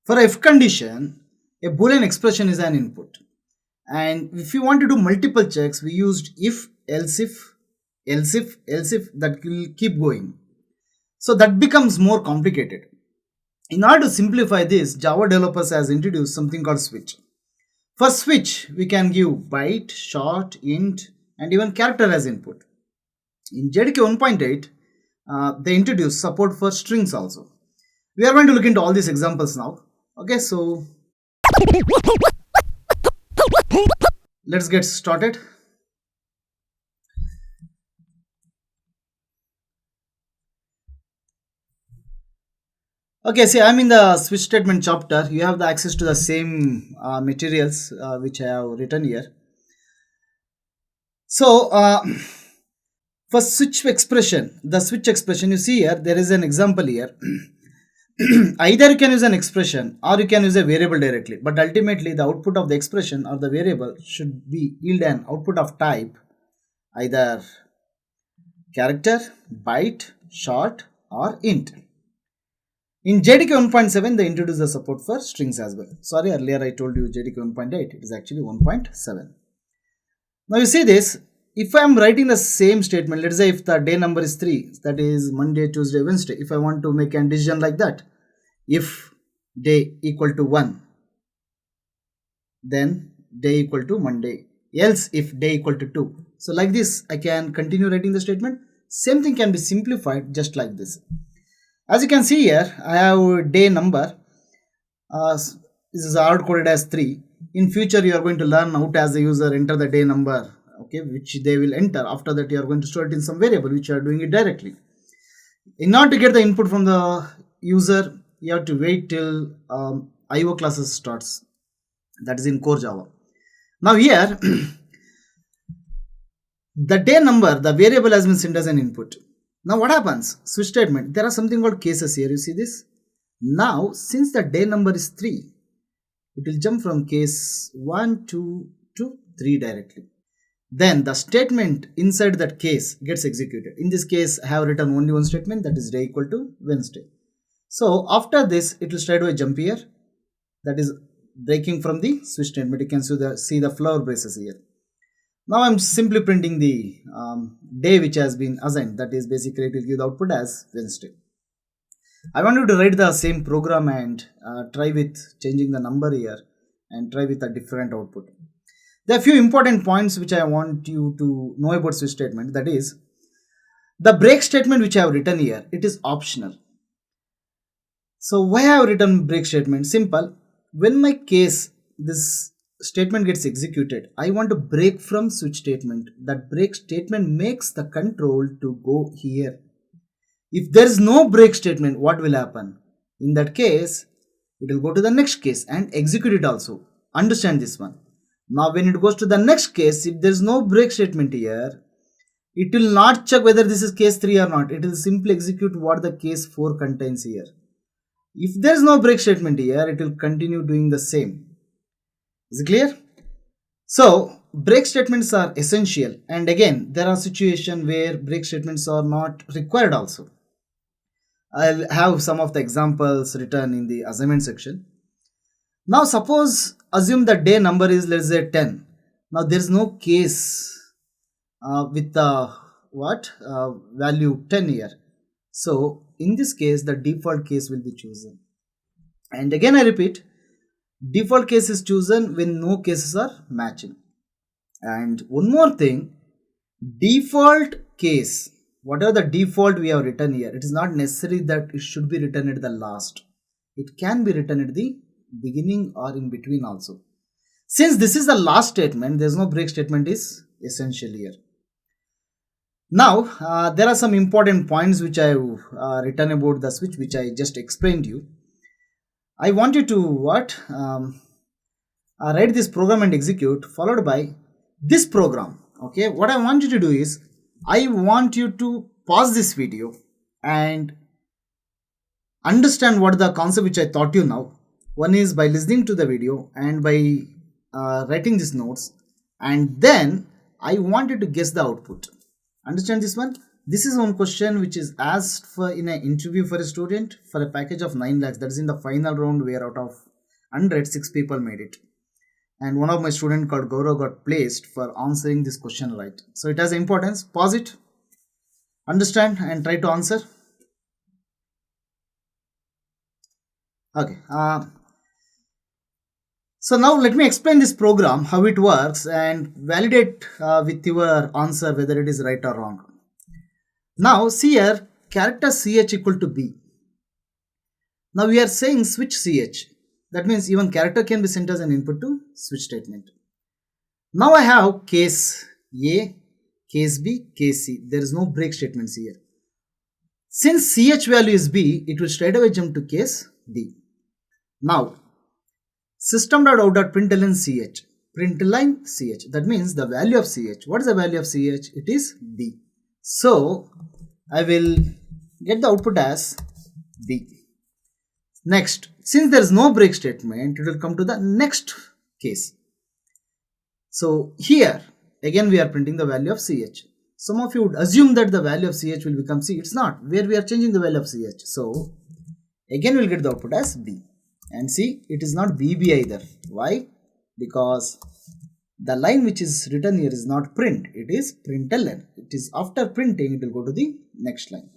For if condition, a boolean expression is an input. And if you want to do multiple checks, we used if, else if, that will keep going. So that becomes more complicated. In order to simplify this, Java developers has introduced something called switch. For switch, we can give byte, short, int, and even character as input. In JDK 1.8, they introduced support for strings also. We are going to look into all these examples now. Okay, so let's get started. Okay, see, I'm in the switch statement chapter. You have the access to the same materials which I have written here. So, for switch expression, the switch expression you see here, there is an example here. Either you can use an expression or you can use a variable directly, but ultimately the output of the expression or the variable should be yield an output of type either character, byte, short, or int. In JDK 1.7, they introduced the support for strings as well. Sorry, earlier I told you JDK 1.8, it is actually 1.7. Now you see this, if I am writing the same statement, let's say if the day number is 3, that is Monday, Tuesday, Wednesday, if I want to make a decision like that, if day equal to 1, then day equal to Monday, else if day equal to 2. So like this, I can continue writing the statement. Same thing can be simplified just like this. As you can see here, I have day number, this is hard coded as 3. In future, you are going to learn how to as a user enter the day number, okay, which they will enter. After that, you are going to store it in some variable, which you are doing it directly. In order to get the input from the user, you have to wait till IO classes starts. That is in core Java. Now here, the day number, the variable has been sent as an input. Now what happens? Switch statement. There are something called cases here. You see this? Now, since the day number is 3, it will jump from case 1, 2 to 3 directly. Then the statement inside that case gets executed. In this case, I have written only one statement, that is day equal to Wednesday. So after this, it will straight away jump here. That is breaking from the switch statement. You can see the flower braces here. Now I'm simply printing the day which has been assigned. That is basically it will give the output as Wednesday. I want you to write the same program and try with changing the number here and try with a different output. There are a few important points which I want you to know about switch statement. That is, the break statement which I have written here, it is optional. So why I have written break statement? Simple. When my case, this statement gets executed, I want to break from switch statement. That break statement makes the control to go here. If there is no break statement, what will happen? In that case, it will go to the next case and execute it also. Understand this one. Now when it goes to the next case, if there is no break statement here, it will not check whether this is case 3 or not. It will simply execute what the case 4 contains here. If there is no break statement here, it will continue doing the same. Is it clear? So break statements are essential, and again there are situations where break statements are not required also. I'll have some of the examples written in the assignment section. Now suppose assume the day number is, let's say, 10. Now there is no case with the value 10 here. So in this case the default case will be chosen, and again I repeat, default case is chosen when no cases are matching. And one more thing, default case, whatever the default we have written here, it is not necessary that it should be written at the last. It can be written at the beginning or in between also. Since this is the last statement, there is no break statement is essential here. Now there are some important points which I have written about the switch, which I just explained you. I want you to write this program and execute, followed by this program. Okay, what I want you to do is, I want you to pause this video and understand what the concept which I taught you now. One is by listening to the video and by writing these notes, and then I want you to guess the output. Understand this one? This is one question which is asked for in an interview for a student for a package of 9 lakhs. That is in the final round where out of 100, 6 people made it. And one of my student called Gaurav got placed for answering this question right. So it has importance. Pause it, understand and try to answer. Okay. So now let me explain this program, how it works and validate with your answer whether it is right or wrong. Now see here, character ch equal to b. Now we are saying switch ch. That means even character can be sent as an input to switch statement. Now I have case A, case B, case C. There is no break statements here. Since ch value is b, it will straight away jump to case D. Now system.out.println ch. Println ch. That means the value of ch. What is the value of ch? It is D. So I will get the output as D. Next, since there is no break statement, it will come to the next case. So here again we are printing the value of ch. Some of you would assume that the value of ch will become c. It's not. Where we are changing the value of ch. So again we'll get the output as b. And see, it is not bb either. Why? Because the line which is written here is not print. It is println. It is after printing, it will go to the next line.